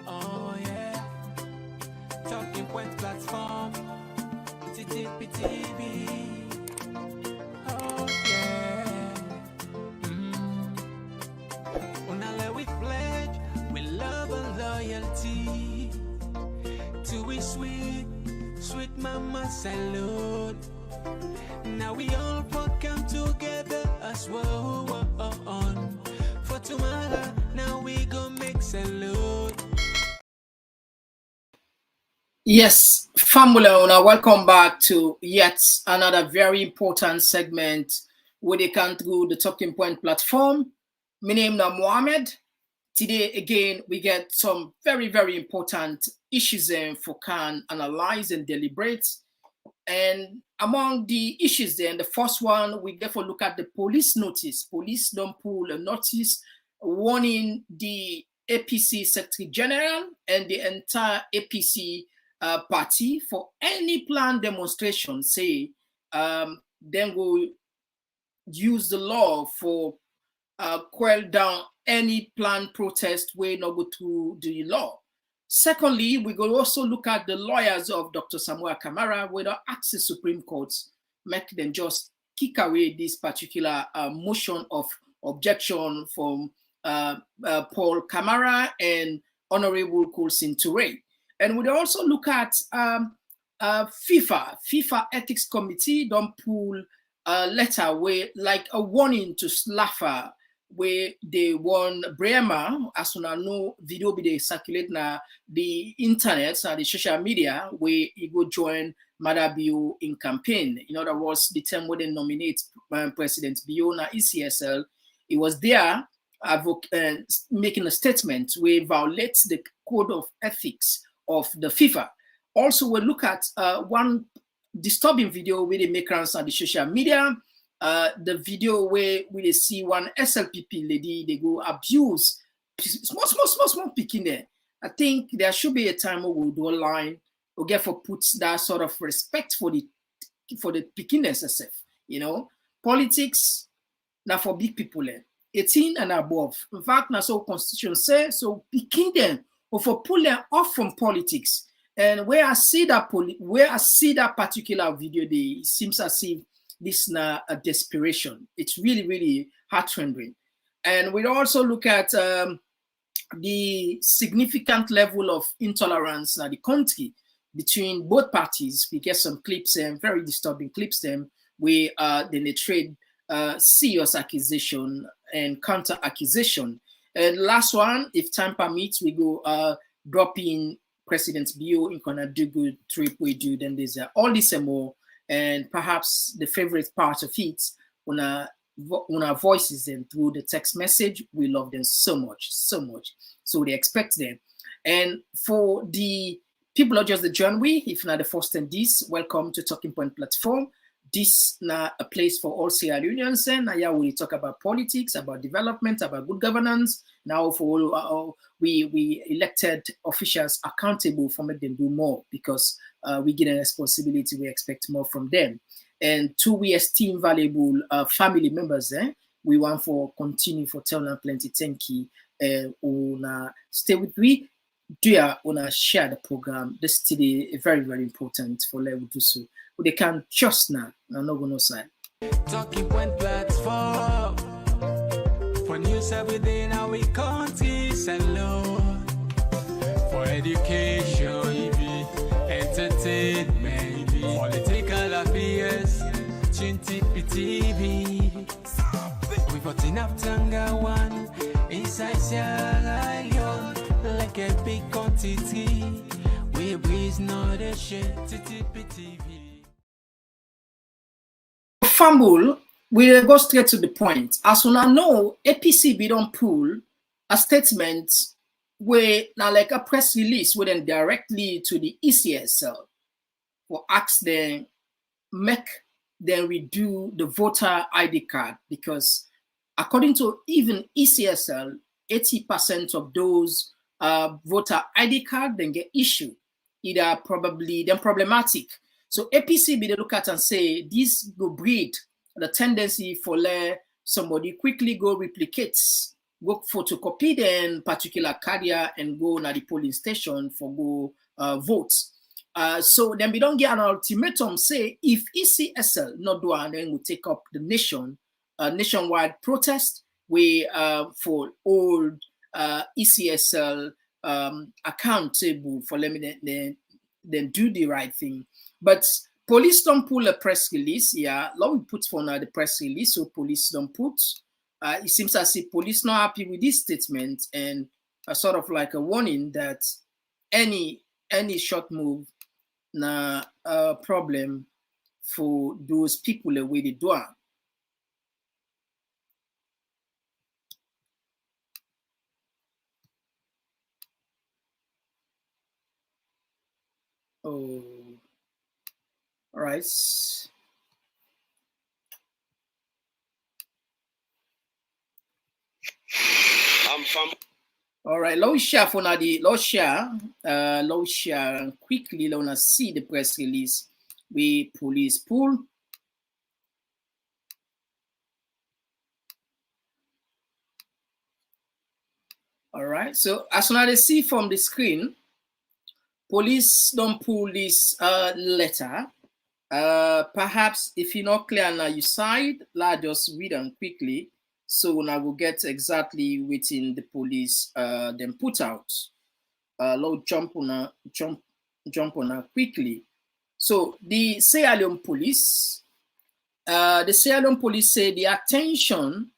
Oh yeah, Talking Point platform, TTPTV. Oh yeah, Unale we pledge, we love and loyalty. To we sweet, sweet mama salute. Now we all come together as well. For tomorrow, now we go make salute. Yes, Famula, welcome back to yet another very important segment where they can through the Talking Point platform. My name is Mohammed. Today, again, we get some very, very important issues for can analyze and deliberate. And among the issues then, the first one, we therefore look at the police notice. Police don't pull a notice warning the APC Secretary General and the entire APC party for any planned demonstration, say, then we'll use the law for quell down any planned protest where not go through the law. Secondly, we will also look at the lawyers of Dr. Samura Kamara, whether ask the Supreme Court, make them just kick away this particular motion of objection from Paul Kamara and Honorable Coulson Toure. And we'll also look at FIFA Ethics Committee don't pull a letter where like a warning to Slaffer where they won Bremer, as soon as no video be they circulate na the internet and the social media where he go join Mada Bio in campaign. In other words, the time when they nominate President Bio na ECSL, he was there making a statement where violates the code of ethics of the FIFA. Also, we'll look at one disturbing video where they make rounds on the social media. The video where we see one SLPP lady, they go abuse small picking there. I think there should be a time where we'll do a line or get for put that sort of respect for the picking SSF. You know, politics now for big people 18 and above. In fact, now so constitution says so picking them or for pull them off from politics. And where I see that particular video, it seems as if this is a desperation. It's really, really heart-rending. And we also look at the significant level of intolerance in the country between both parties. We get some clips, very disturbing clips, where then they trade serious accusation and counter accusation. And last one, if time permits, we go drop in President Bio in Konadugu trip we do. Then there's all this and more. And perhaps the favorite part of it, when our voices them through the text message, we love them so much. So they expect them. And for the people not just the join we, if not the first time this, welcome to Talking Point platform. This now a place for all Sierra Leoneans. And yeah, we talk about politics, about development, about good governance. Now for all, we elected officials accountable for make them do more because we get a responsibility. We expect more from them. And two, we esteem valuable family members. We want for continue for telling them plenty. Thank you. Stay with me. Do you share the program? This today very, very important for level do so. But they can just now. I'm not gonna say. Talking Point platform for news every day. Now we country alone for education, entertainment, political affairs, TV. We put enough Tanga one inside Sierra Leone like a big quantity. We breeze not a shit TV. Fumble, we go straight to the point. As soon as I know, APC don't pull a statement where now like a press release where then directly to the ECSL or ask them make them redo the voter ID card because according to even ECSL, 80% of those voter ID card then get issued. Either probably then problematic. So APC they look at and say this go breed the tendency for somebody quickly go replicates go photocopy then particular card and go to the polling station for go votes. So then we don't get an ultimatum say if ECSL not do and then we take up the nationwide protest we for all ECSL accountable for let me then do the right thing. But police don't pull a press release. Yeah, law we put for now the press release, so police don't put. It seems as if police not happy with this statement and a sort of like a warning that any short move na a problem for those people the way they do it. Oh, all right. All right, let's share for now let's share quickly. Let's see the press release we police pull. All right, so as soon as they see from the screen, police don't pull this letter. Perhaps if you're not clear on your side, let's just read them quickly. So now we'll get exactly within the police then put out. Let's jump on quickly. So the Sierra Leone police say the attention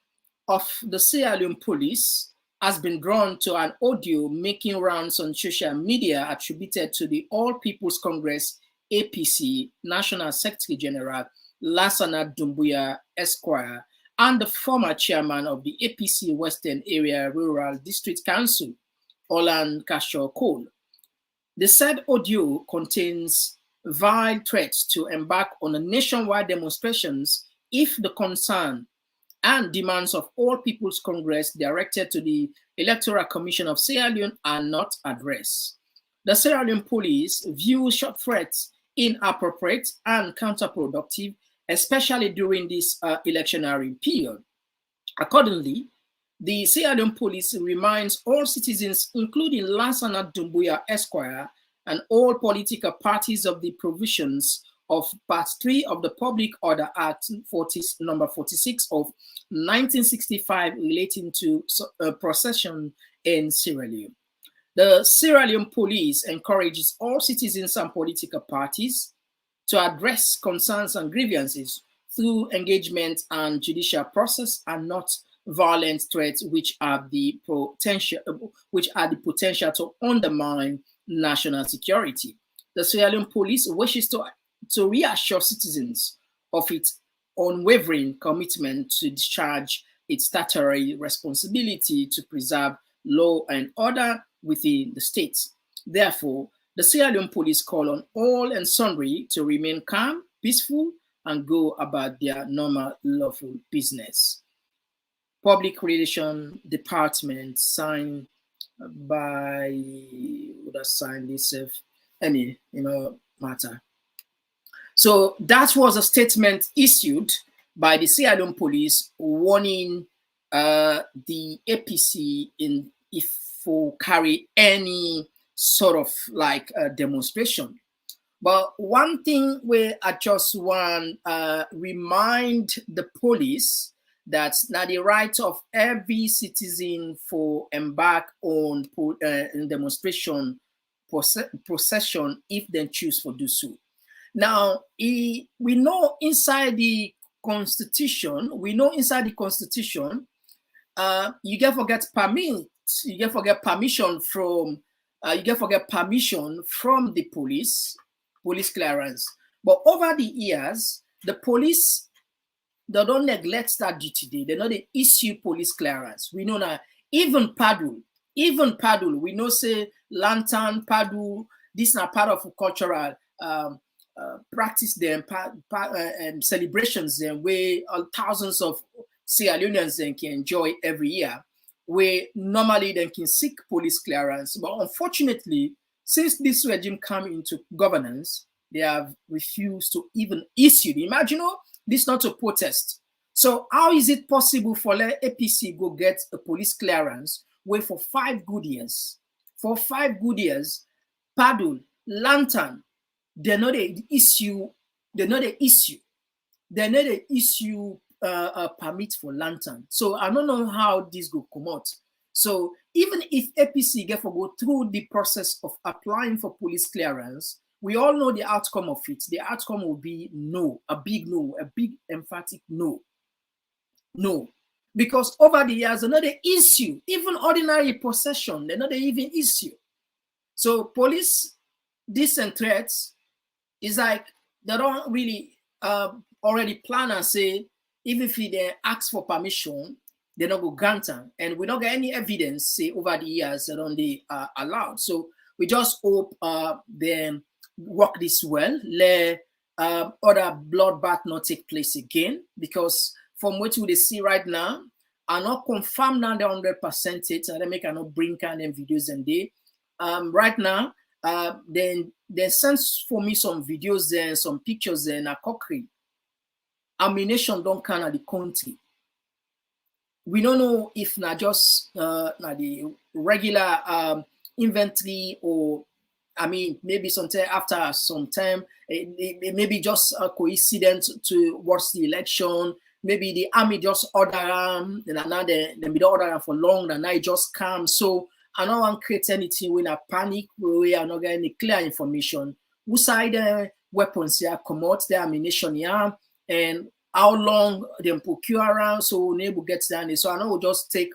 of the Sierra Leone police has been drawn to an audio making rounds on social media attributed to the All People's Congress APC National Secretary General Lassana Doumbouya Esquire and the former chairman of the APC Western Area Rural District Council, Olan Kashaw Cole. The said audio contains vile threats to embark on a nationwide demonstrations if the concern and demands of All People's Congress directed to the Electoral Commission of Sierra Leone are not addressed. The Sierra Leone police view short threats inappropriate and counterproductive, especially during this electionary period. Accordingly, the Sierra Leone police reminds all citizens, including Lassana Doumbouya Esquire, and all political parties of the provisions of Part 3 of the Public Order Act number 46 of 1965 relating to procession in Sierra Leone. The Sierra Leone police encourages all citizens and political parties to address concerns and grievances through engagement and judicial process and not violent threats which are the potential to undermine national security. The Sierra Leone police wishes to reassure citizens of its unwavering commitment to discharge its statutory responsibility to preserve law and order within the state. Therefore, the Sierra Leone police call on all and sundry to remain calm, peaceful, and go about their normal, lawful business. Public Relations Department signed by would have signed this any matter. So that was a statement issued by the Sierra Leone police warning the APC if for carry any sort of like demonstration. But one thing where I just want remind the police that now the right of every citizen for embark on demonstration procession if they choose to do so. Now, we know inside the Constitution, you get forget permit, you get forget permission from the police clearance. But over the years, the police they don't neglect that duty. They know they issue police clearance. We know now even paddle, we know say lantern, paddle, this are part of cultural practice them, celebrations them where thousands of Sierra Leoneans then can enjoy every year, where normally they can seek police clearance. But unfortunately, since this regime came into governance, they have refused to even issue. Imagine this not a protest. So how is it possible for the APC go get a police clearance where for 5 good years, paddle, lantern, they know the issue, they know the issue, they know the issue a permit for lantern. So I don't know how this will come out. So even if APC get to go through the process of applying for police clearance, we all know the outcome of it. The outcome will be no, a big emphatic no. No, because over the years, another issue, even ordinary possession, they're not even issue. So police decent threats is like they don't really already plan and say, even if they ask for permission, they don't go grant them. And we don't get any evidence, say, over the years that only allowed. So we just hope they work this well, let other bloodbath not take place again, because from what we see right now, I not confirm now the 100% it, and they make not bring kind of videos and they right now then they sent for me some videos there, some pictures there in a cookery. Ammunition don't come at the country. We don't know if not just not the regular inventory, or I mean maybe sometime after some time it may be just a coincidence towards the election. Maybe the army just order them, and now they be order them for long, and now it just comes. So I don't want to create anything when I panic, we are not getting any clear information. Who side weapons here come out, the ammunition here, and how long they procure around, so we will get down. So I know we'll just take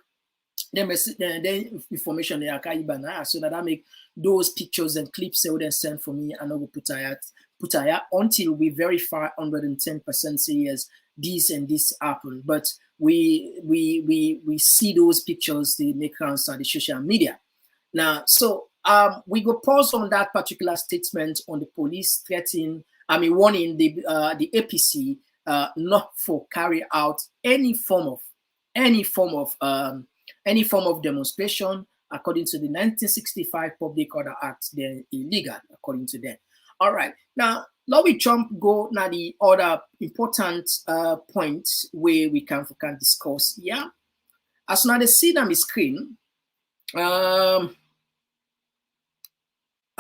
them the information they are so that I make those pictures and clips they would then send for me, and I will put out until we verify 110% say yes, this and this happen. But we see those pictures, they make rounds on the social media. Now, so we go pause on that particular statement on the police threatening, warning the APC not for carry out any form of demonstration according to the 1965 Public Order Act. They're illegal according to them. All right, now let we go now the other important points where we can discuss. Yeah, as now they see on the screen, as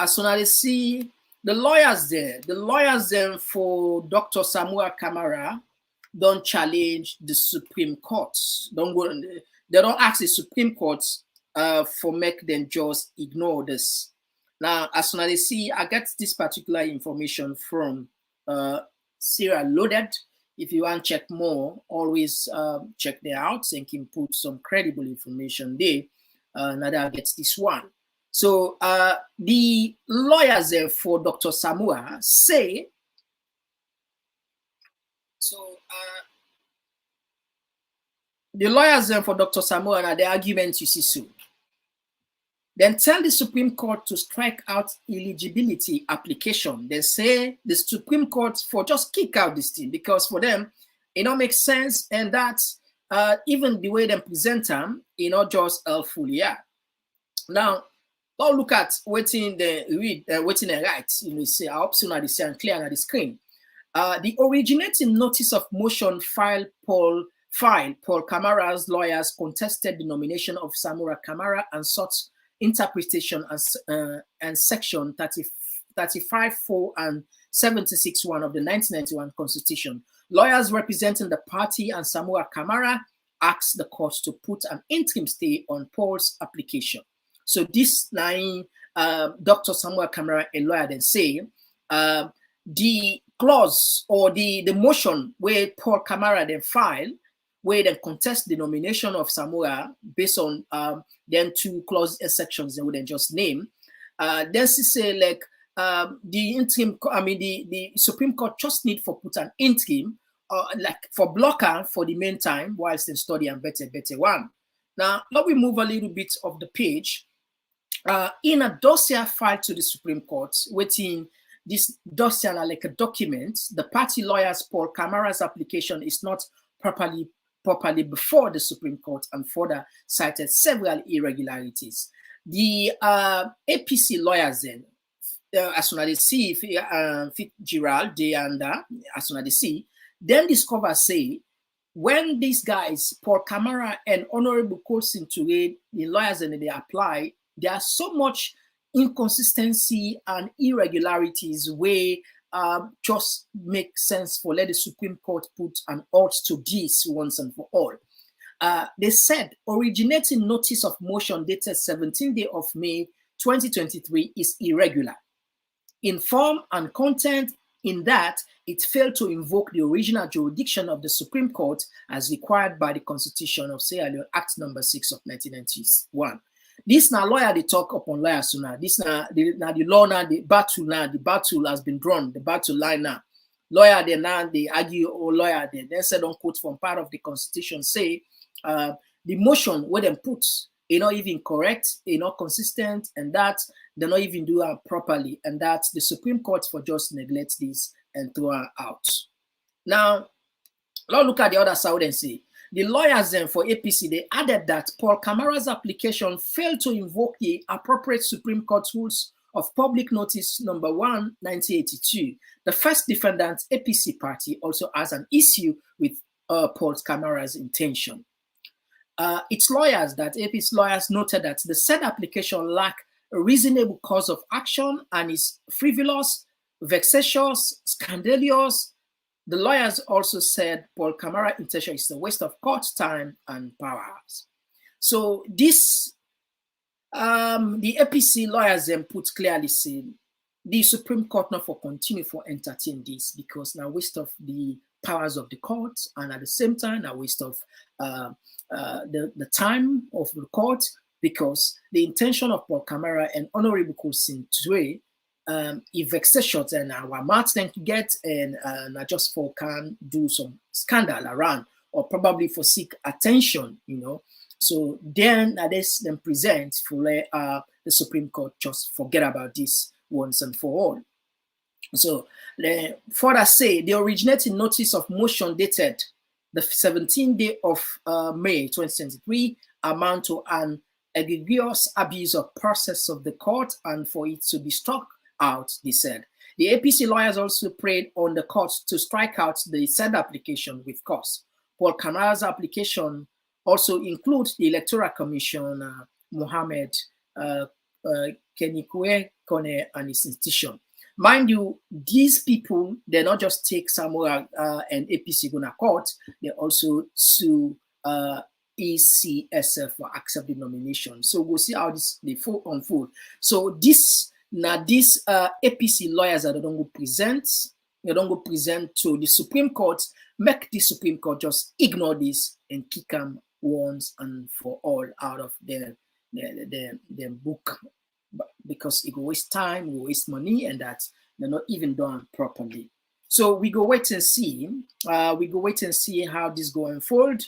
soon as they see the lawyers there for Dr. Samura Kamara don't challenge the Supreme Court. They don't ask the Supreme Court for make them just ignore this. Now, as soon as they see, I get this particular information from Sarah Loaded. If you want to check more, always check them out and can put some credible information there. Now that I get this one. So the lawyers for Dr. Samura say, the lawyers for Dr. Samura, now the argument you see soon. Then tell the Supreme Court to strike out eligibility application. They say the Supreme Court for just kick out this thing, because for them, it don't make sense, and that's even the way they present them, not just helpful. Yeah. Now, let's look at waiting the read, waiting the right. Say I hope soon at the see clear on the screen. The originating notice of motion filed Paul Kamara's lawyers contested the nomination of Samura Kamara and sought interpretation and section 35.4 and 76.1 of the 1991 Constitution. Lawyers representing the party and Samura Kamara asked the court to put an interim stay on Paul's application. So this line, Dr. Samura Kamara, a lawyer, then say the clause or the motion where Paul Kamara then filed, where they contest the nomination of Samura based on then 2 clause sections they wouldn't just name. Then she say like the interim, the Supreme Court just need for put an interim like for blocker for the meantime whilst they study and better one. Now let me move a little bit of the page. In a dossier filed to the Supreme Court, waiting this dossier like a document, the party lawyers Paul Kamara's application is not properly before the Supreme Court and further cited several irregularities. The APC lawyers then, as soon as they see Fitzgerald, as soon as they see, then discover say when these guys, Paul Camara and Honorable Colson Toure, the lawyers, and they apply, there are so much inconsistency and irregularities where just make sense for let the Supreme Court put an halt to this once and for all. They said originating notice of motion dated 17th day of May 2023 is irregular in form and content, in that it failed to invoke the original jurisdiction of the Supreme Court as required by the Constitution of Sierra Leone Act number 6 of 1991. This now lawyer they talk upon lawyers now. This now the law now, the battle has been drawn, the battle line now. Lawyer they now they argue, or lawyer they then said on quote from part of the Constitution say the motion where them put not even correct, not consistent, and that they not even do it properly, and that the Supreme Court for just neglect this and throw her out. Now, let's look at the other side and see. The lawyers then for APC, they added that Paul Camara's application failed to invoke the appropriate Supreme Court rules of public notice number 1, 1982. The first defendant, APC party, also has an issue with Paul Camara's intention. Its lawyers, that APC lawyers, noted that the said application lacked a reasonable cause of action and is frivolous, vexatious, scandalous. The lawyers also said Paul Camara's intention is a waste of court time and powers. So this, the APC lawyers then put clearly saying the Supreme Court not for continue for entertain this because now waste of the powers of the court, and at the same time a waste of the time of the court, because the intention of Paul Camara and Honorable Colson Toure if vexatious and our marks then get and not just for can do some scandal around or probably for seek attention, So then this then present for the Supreme Court just forget about this once and for all. So the further say the originating notice of motion dated the 17th day of May 2023 amount to an egregious abuse of process of the court, and for it to be struck out, they said. The APC lawyers also prayed on the court to strike out the said application with cause. Paul Camara's application also includes the Electoral Commission, Mohammed Kenikwe Kone and his institution. Mind you, these people, they not just take Samura and APC going to court, they also sue ECSF for accepting nomination. So we'll see how this they unfold. So this now these APC lawyers that they don't go present to the Supreme Court, make the Supreme Court just ignore this and kick them once and for all out of their book, because it will waste time, it will waste money, and that they're not even done properly. So we go wait and see. We go wait and see how this go unfold,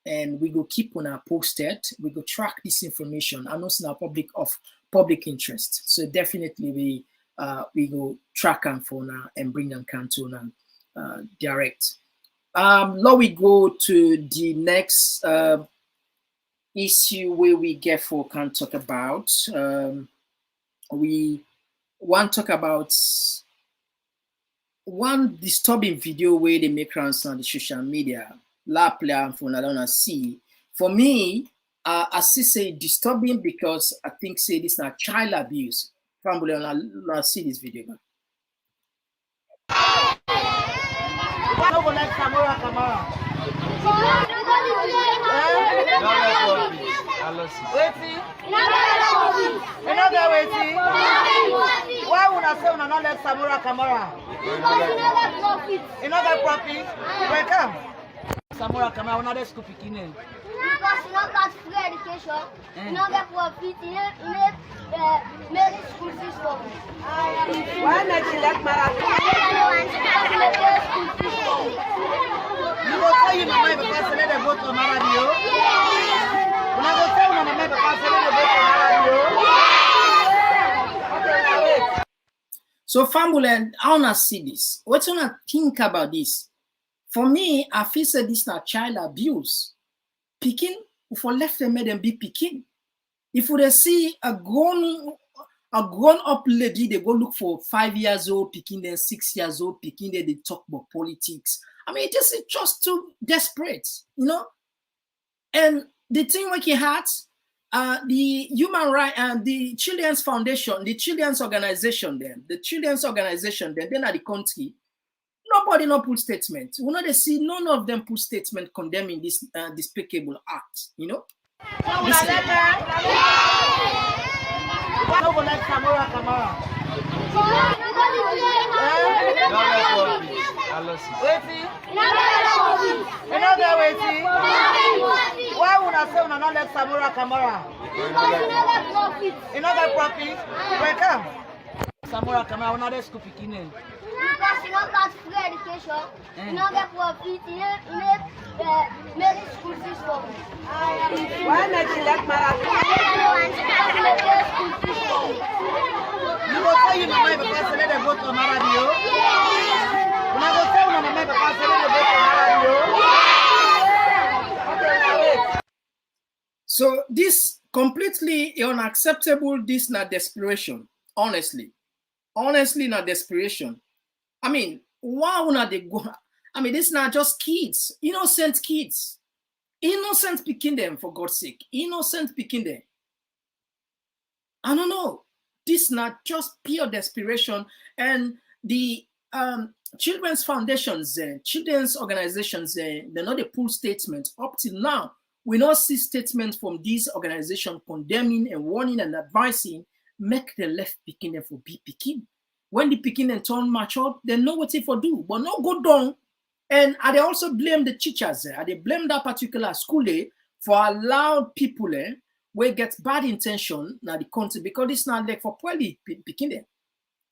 and we go keep on our posted. We go track this information. I know it's now public interest. So definitely we go track them for now and bring them to now direct. Now we go to the next issue where we get for can talk about. We want to talk about one disturbing video where they make rounds on the social media. La player for I don't see. For me, I still say disturbing because I think say this is not child abuse. Family, I see this video. Why would I say we not let Samura Kamara? You know that profit? Welcome. Samura Kamara, we not let school picking. Because you don't get free education, you don't get profit, you make school fees for me. Why not you let Marathon? You will say you know because they let them go to Maradio? When I go say you know because they let them go to Maradio? So family, I wanna see this. What you wanna think about this? For me, I feel that this is not child abuse. Picking, if we left them, make them be picking. If we see a grown-up lady, they go look for 5 years old picking, then 6 years old picking, they talk about politics I mean, this is just too desperate, you know. And the thing working hard, the human right and the Children's Foundation, the Children's Organization, then at the country, nobody no put statement. We not see none of them put statement condemning this despicable act, you know. Why would I say we not let Samura Kamara? You know that profit? Where come? Samura Kamara, we not let school picking. Because you don't get free education, you don't get profit, you make school system. Why not elect Marathon? You go say you know because they dey vote on radio. You go say you know because they dey vote on radio. So this completely unacceptable. This not desperation. Honestly, not desperation. I mean, why would they go? I mean, this is not just kids, innocent kids, innocent picking them, for God's sake, innocent picking them. I don't know. This is not just pure desperation. And the children's foundations, children's organizations, they're not a full statement. Up till now, we not see statements from these organizations condemning and warning and advising, make the left picking them for be picking. When the picking and turn mature, they know what if for do, but not go down. And I they also blame the teachers. I they blame that particular school for allowed people where get bad intention now the country because it's not like for poorly picking them.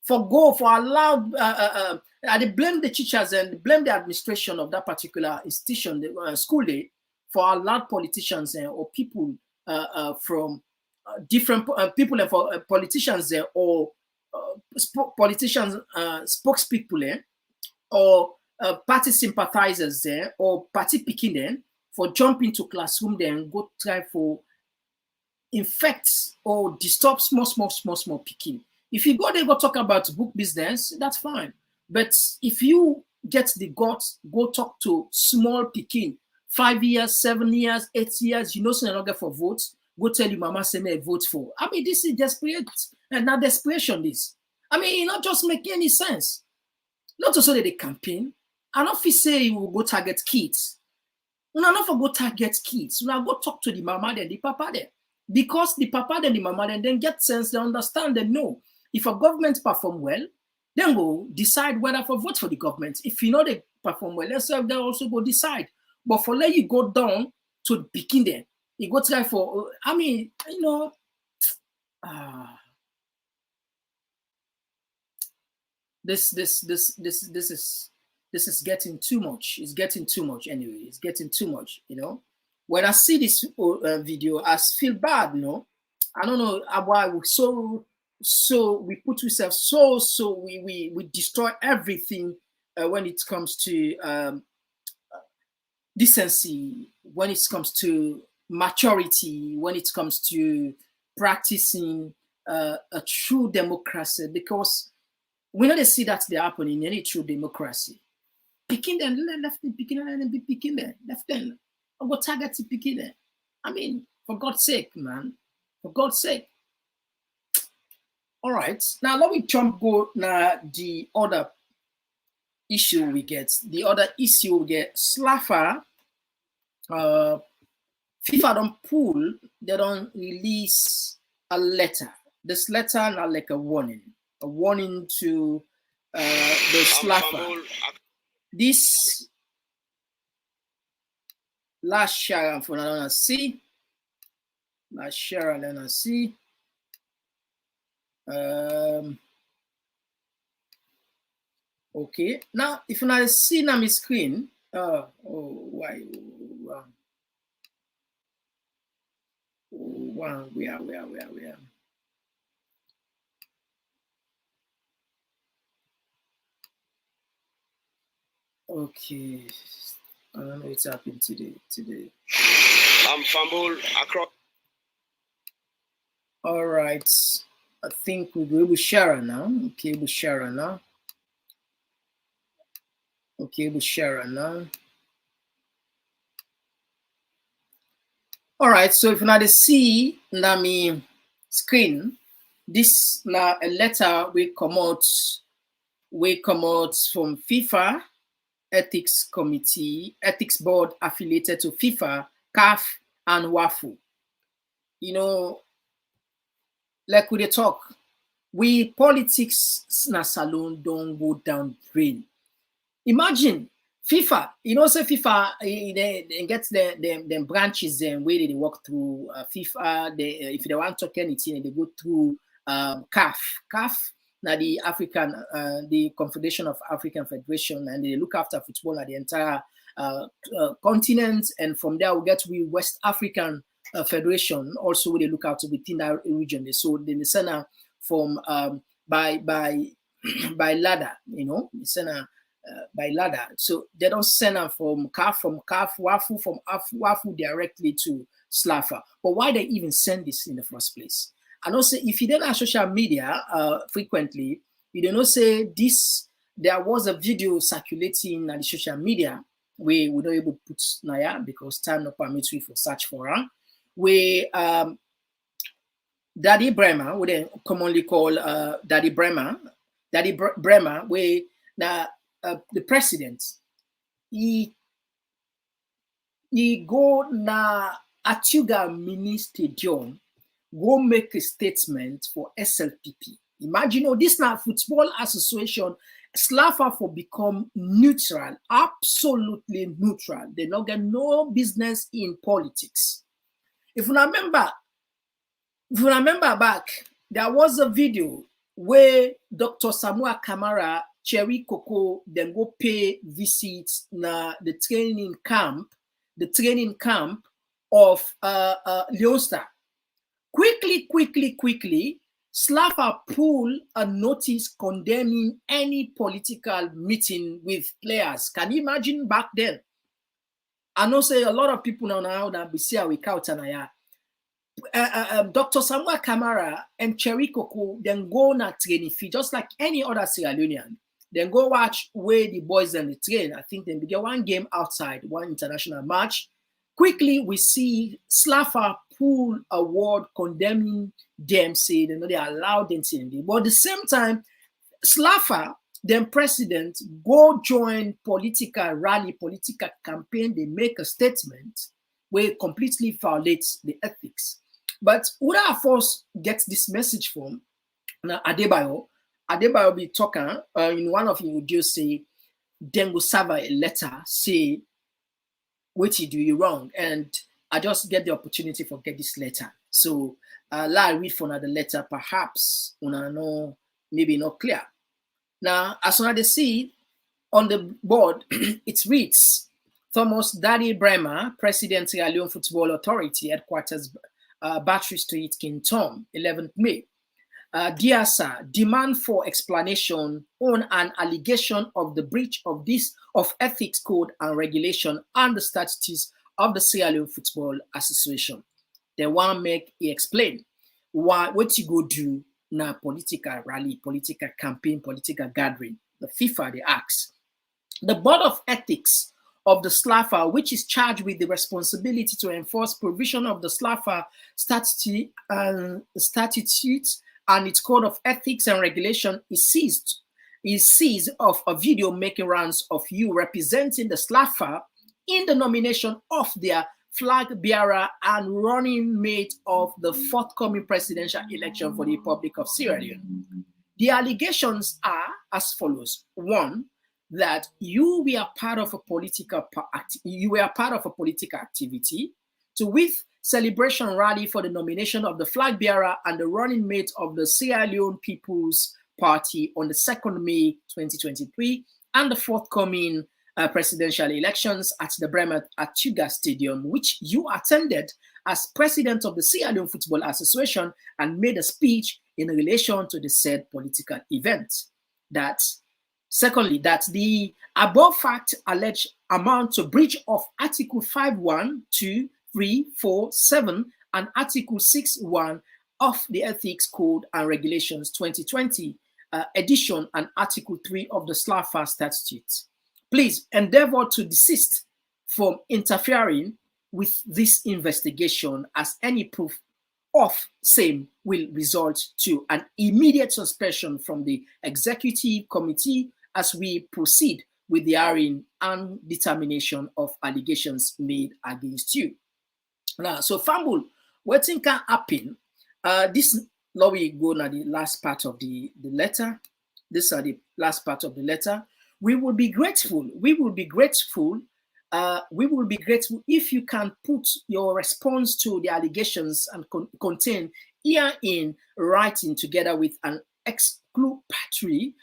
For allowed. I they blame the teachers and blame the administration of that particular institution, the school for allowed politicians or people from different people and for politicians or politicians, spokespeople, or party sympathizers there, or party picking them for jumping to classroom there and go try for infect or disturb small picking. If you go there, go talk about book business, that's fine. But if you get the guts, go talk to small picking, 5 years, 7 years, 8 years, you know, so you're not get for votes. Go tell your mama, say me vote for. I mean, this is desperate, and not desperation. This, I mean, it not just make any sense. Not to say that they campaign. I don't feel say you will go target kids. We not for go target kids. We not go talk to the mama then the papa there, because the papa then the mama then get sense. They understand. They know if a government perform well, then go decide whether for vote for the government. If you know they perform well, let's say they also go decide. But for let you go down to the beginning there. You go try for, I mean, you know, this is getting too much. It's getting too much anyway. It's getting too much, you know. When I see this video, I feel bad, you know. I don't know why we we put ourselves so we destroy everything when it comes to decency, when it comes to maturity, when it comes to practicing a true democracy, because we know they see that they happen in any true democracy. Picking them, left them, picking them, and be picking them, left them. Or go target to picking them. I mean, for God's sake, man. For God's sake. All right. Now let me go now the other issue we get. The other issue we get, Slaffer, FIFA don't pull, they don't release a letter. This letter not like a warning to the Slaffer. This last share for another see. Last share another see. Okay. Now, if you not see on my screen, why? Wow, we are. Okay. I don't know what's happened today. I'm fumble across. All right. I think we'll be able to share now. Okay, we'll share now. Okay, we share now. All right, so if you now see na me screen, this now a letter we come out from FIFA Ethics Committee, Ethics Board affiliated to FIFA, CAF, and WAFU. You know, like we talk, we politics na salon don't go down drain. Imagine FIFA, you know, say FIFA, they get them branches and where they work through FIFA. If they want to talk anything, they go through CAF. CAF, now the the Confederation of African Federation, and they look after football at the entire continent. And from there, we get to West African Federation, also where they look after within that region. So then the center from by ladder, you know, the center. By ladder, so they don't send them from CAF, WAFU, from WAFU directly to SLAFA. But why they even send this in the first place? And also, if you don't have social media frequently, you don't know say this. There was a video circulating on the social media where we don't able to put Naya because time not permits we for search for her. Where Daddy Bremer, what they commonly call Daddy Bremer, where now. The president, he go na Atuga mini stadium, go make a statement for SLPP. Imagine, oh, this now football association, SLAFA for become neutral, absolutely neutral. They not get no business in politics. If you remember back, there was a video where Dr. Samura Kamara Cherry Coco then go pay visits na the training camp of Leosta. Quickly, SLAFA pull a notice condemning any political meeting with players. Can you imagine back then? I know say a lot of people now that we see we count and Dr. Samura Kamara and Cherry Coco then go na training fee just like any other Sierra Leonean. Then go watch where the boys and the train. I think they began one game outside, one international match. Quickly, we see SLAFA pull a word condemning them, say they allowed them to. But at the same time, SLAFA, then president, go join political rally, political campaign. They make a statement where it completely violates the ethics. But who of force gets this message from Adebayo be talking in one of your videos say, then go serve a letter, say, what you do you wrong. And I just get the opportunity for get this letter. So I read for another letter, perhaps know maybe not clear. Now, as soon as they see on the board, it reads, Thomas Daddy Bremer, President Sierra Leone Football Authority, headquarters Battery Street, King Tom, 11th May. Dear sir, demand for explanation on an allegation of the breach of ethics code and regulation and the statutes of the Sierra Leone Football Association. They want make he explain what you go do na political rally, political campaign, political gathering. The FIFA they ask. The Board of Ethics of the SLAFA, which is charged with the responsibility to enforce provision of the SLAFA statutes and its code of ethics and regulation, is seized of a video making rounds of you representing the SLAFA in the nomination of their flag bearer and running mate of the forthcoming presidential election for the Republic of Sierra Leone. The allegations are as follows: one, that you were part of a political activity to with celebration rally for the nomination of the flag bearer and the running mate of the Sierra Leone People's Party on the 2nd May 2023 and the forthcoming presidential elections at the Bremer Atuga Stadium, which you attended as president of the Sierra Leone Football Association and made a speech in relation to the said political event. Secondly, that the above fact alleged amount to breach of Article 5.1, 2, 3, 4, 7 and Article 6.1 of the Ethics Code and Regulations 2020 edition and Article 3 of the SLAFA Statute. Please endeavor to desist from interfering with this investigation, as any proof of same will result to an immediate suspension from the executive committee as we proceed with the hearing and determination of allegations made against you. Now, so Fambul, what think can happen? This now we go now the last part of the letter. These are the last part of the letter. We will be grateful. We will be grateful. We will be grateful if you can put your response to the allegations and contain here in writing together with an exculpatory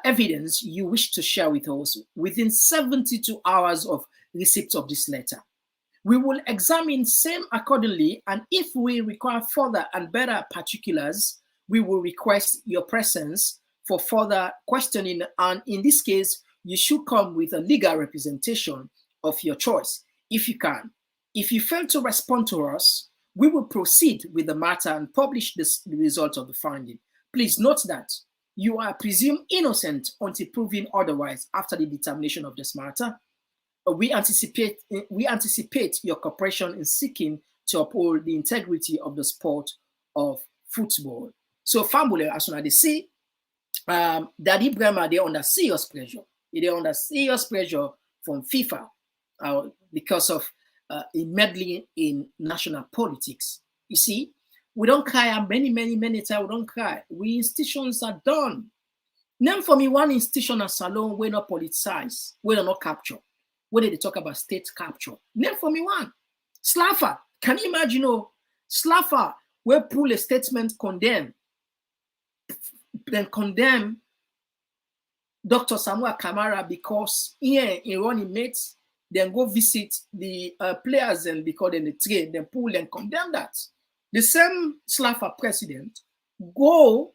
evidence you wish to share with us within 72 hours of receipt of this letter. We will examine same accordingly, and if we require further and better particulars, we will request your presence for further questioning, and in this case, you should come with a legal representation of your choice, if you can. If you fail to respond to us, we will proceed with the matter and publish the result of the finding. Please note that you are presumed innocent until proven otherwise after the determination of this matter. We anticipate your cooperation in seeking to uphold the integrity of the sport of football. So, Fambule, as soon as they see, Daddy Bremer, they're under serious pressure. They're under serious pressure from FIFA because of meddling in national politics. You see, we don't cry many times. We don't cry. We institutions are done. Name for me one institution at Salon where not politicized, where not capture. When they talk about state capture, name for me one. Slaffer, can you imagine? Slaffer will pull a statement condemn Dr. Samura Kamara because here in running mates, then go visit the players and because they train, then pull and condemn that. The same Slaffer president go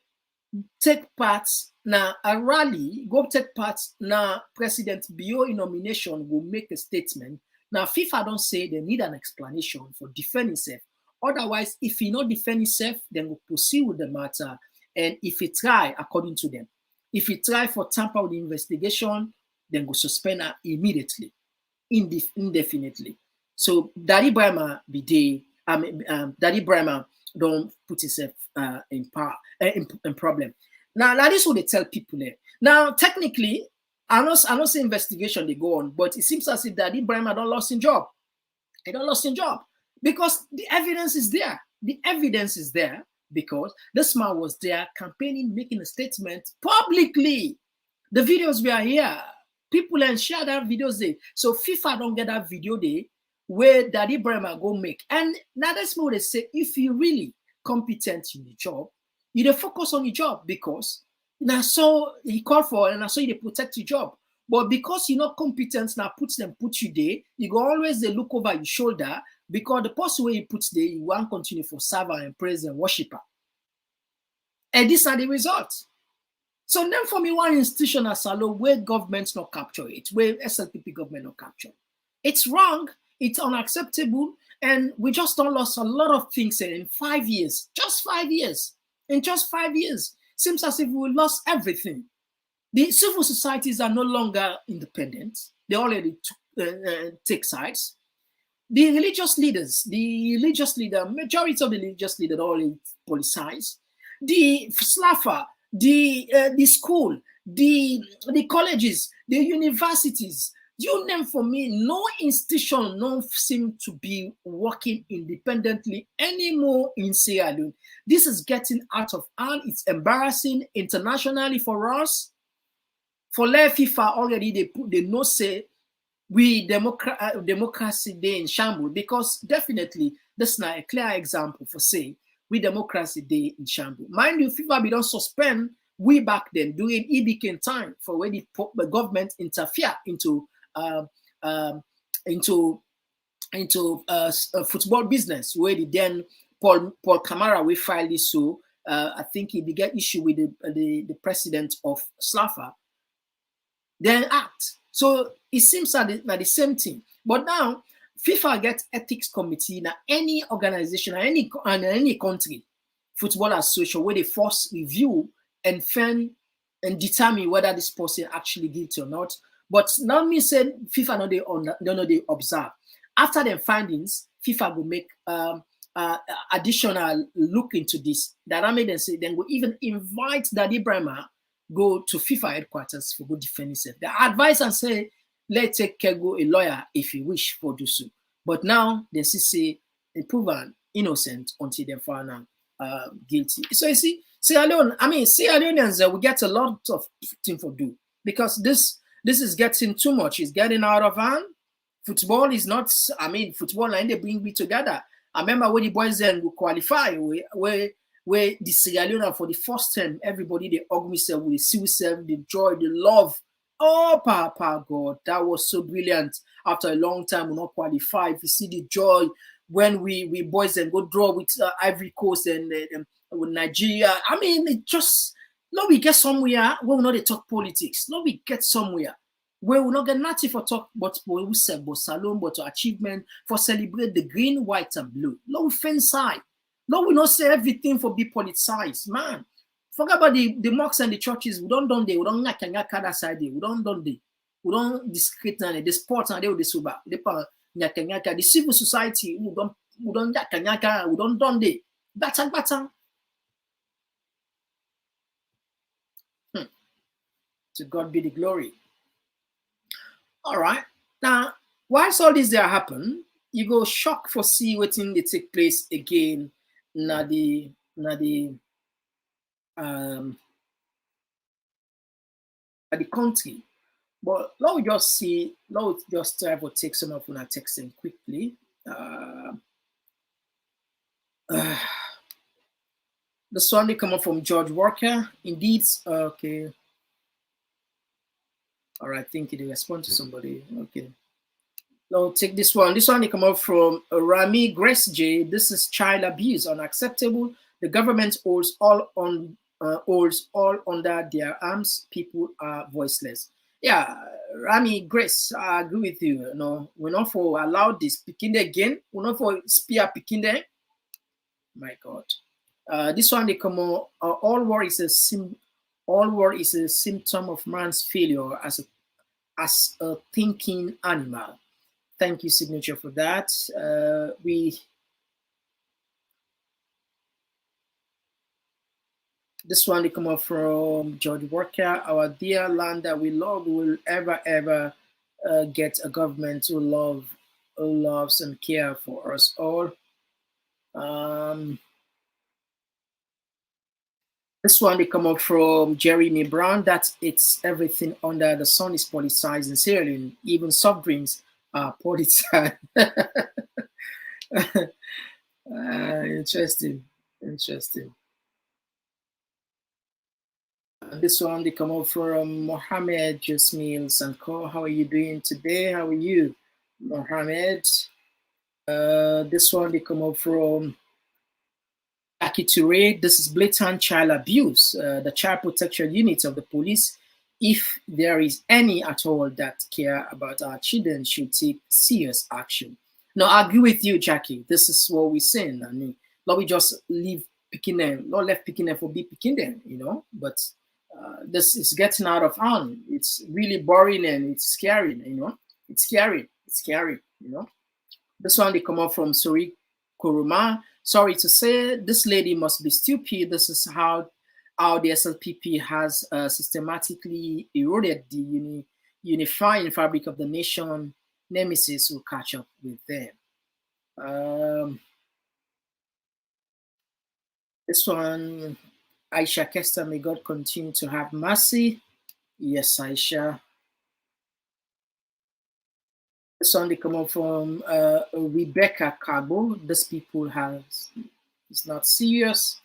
take part na a rally, go take part na President Bio nomination will make a statement. Now FIFA don't say they need an explanation for defending himself. Otherwise, if he not defend himself, then we'll proceed with the matter. And if he try, according to them, if he try for tamper with the investigation, then we'll suspend her immediately, indefinitely. So Daddy Bremer Daddy Bremer don't put himself in problem. Now that is what they tell people there. Now, technically, I know say investigation they go on, but it seems as if Daddy Bremer don't lost his job. He don't lost his job because the evidence is there. The evidence is there because this man was there campaigning, making a statement publicly. The videos were here. People and share that videos there. So FIFA don't get that video there where Daddy Bremer go make. And now that's what they say. If you really competent in the job, you focus on your job because now so he called for and so you protect your job. But because you're not competent, now put you there, you go always they look over your shoulder because the person where you put there, you won't continue for server and praise and worshiper. And these are the results. So then for me, one institution as Salo where governments not capture it, where SLPP government not capture. It's wrong, it's unacceptable, and we just don't lost a lot of things in 5 years, just 5 years. In just 5 years, seems as if we lost everything. The civil societies are no longer independent. They already take sides. The religious leaders, majority of the religious leaders already politicized. The Slaffer, the school, the colleges, the universities, you name for me, no institution don't seem to be working independently anymore in Sierra Leone. This is getting out of hand. It's embarrassing internationally for us. For FIFA already, they know say we democracy day in shambles because definitely this is not a clear example for say we democracy day in shambles. Mind you, FIFA we don't suspend we back then during EBK time for when the government interfere into football business where the then Paul Kamara we filed this so I think he began issue with the president of Slaffer then act. So it seems like the same thing. But now FIFA gets ethics committee in any organization in any country, football association where they force review and determine whether this person actually guilty or not. But now me say FIFA no they observe. After the findings, FIFA will make additional look into this. That I made them say then will even invite Daddy Brahma go to FIFA headquarters for good defend himself. They advise and say let's take Kego a lawyer if you wish for do so. But now they say proven innocent until they found out guilty. So you see, Sierra Leoneans will get a lot of things for do because this is getting too much. It's getting out of hand. Football is not. Football and they bring me together. I remember when the boys then will qualify where the Sierra Leone for the first time everybody they hug me self with the self, the joy, the love. Oh, Papa God, that was so brilliant. After a long time, we not qualify. If you see the joy when we boys then go draw with Ivory Coast and with Nigeria. It just now we get somewhere where we not they talk politics. Now we get somewhere where we not get nothing for talk, but we say but salon, but achievement for celebrate the green, white, and blue. Now we fence side. Now we not say everything for be politicized, man. Forget about the mosques and the churches. We don't done they. We don't nyaka that side. We don't done they. We don't discreet and the sports and they will suba. The civil society. We don't nyaka. We don't done they. Batang. To God be the glory. All right. Now, whilst all this there happen, you go shock for see what thing they take place again. At the country. But now we just see, now we just try to take some of our texting quickly. This one they come up from George Walker. Indeed, okay. All right, thank you. They respond to somebody. Okay. Now take this one. This one they come up from Rami Grace J. This is child abuse, unacceptable. The government holds all under their arms. People are voiceless. Yeah, Rami Grace, I agree with you. No, we're not for allow this picking again. We're not for spear picking there. My God. This one they come on. All war is a symptom of man's failure as a thinking animal. Thank you, Signature, for that. This one they come up from George Walker. Our dear land that we love will ever get a government who loves and care for us all. This one they come up from Jeremy Brown. That it's everything under the sun is politicized in Sierra Leone. Even soft drinks are politicized. Interesting. This one they come up from Mohammed Jasmine Sanko. How are you doing today? How are you, Mohammed? This one they come up from Aki Toure. This is blatant child abuse. The child protection unit of the police, if there is any at all that care about our children, should take serious action. No, I agree with you, Jackie. This is what we're saying. Not we just leave picking them, not left picking them for be picking them, but this is getting out of hand. It's really boring and it's scary, It's scary, This one they come up from Sori Kuruma. Sorry to say, this lady must be stupid. This is how the SLPP has systematically eroded the unifying fabric of the nation. Nemesis will catch up with them. This one, Aisha Kester, may God continue to have mercy. Yes, Aisha. This one they come up from Rebecca Cabo. This people it's not serious.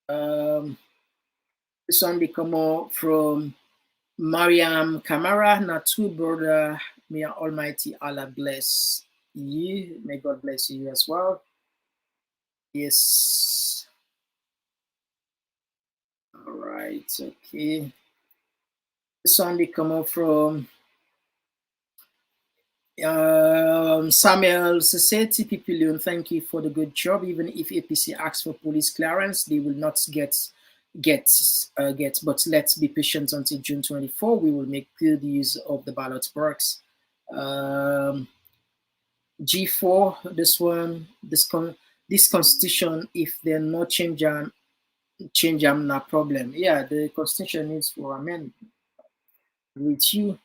This one they come up from Mariam Kamara. Natu, brother, may Almighty Allah bless you. May God bless you as well. Yes. All right. Okay. This one they come up from Samuel Society Pipilion. Thank you for the good job. Even if APC asks for police clearance, they will not get gets. But let's be patient until June 24. We will make good use of the ballot box. G4, this one, this constitution, if they're not change them, no problem. Yeah, the constitution needs for amendment with you.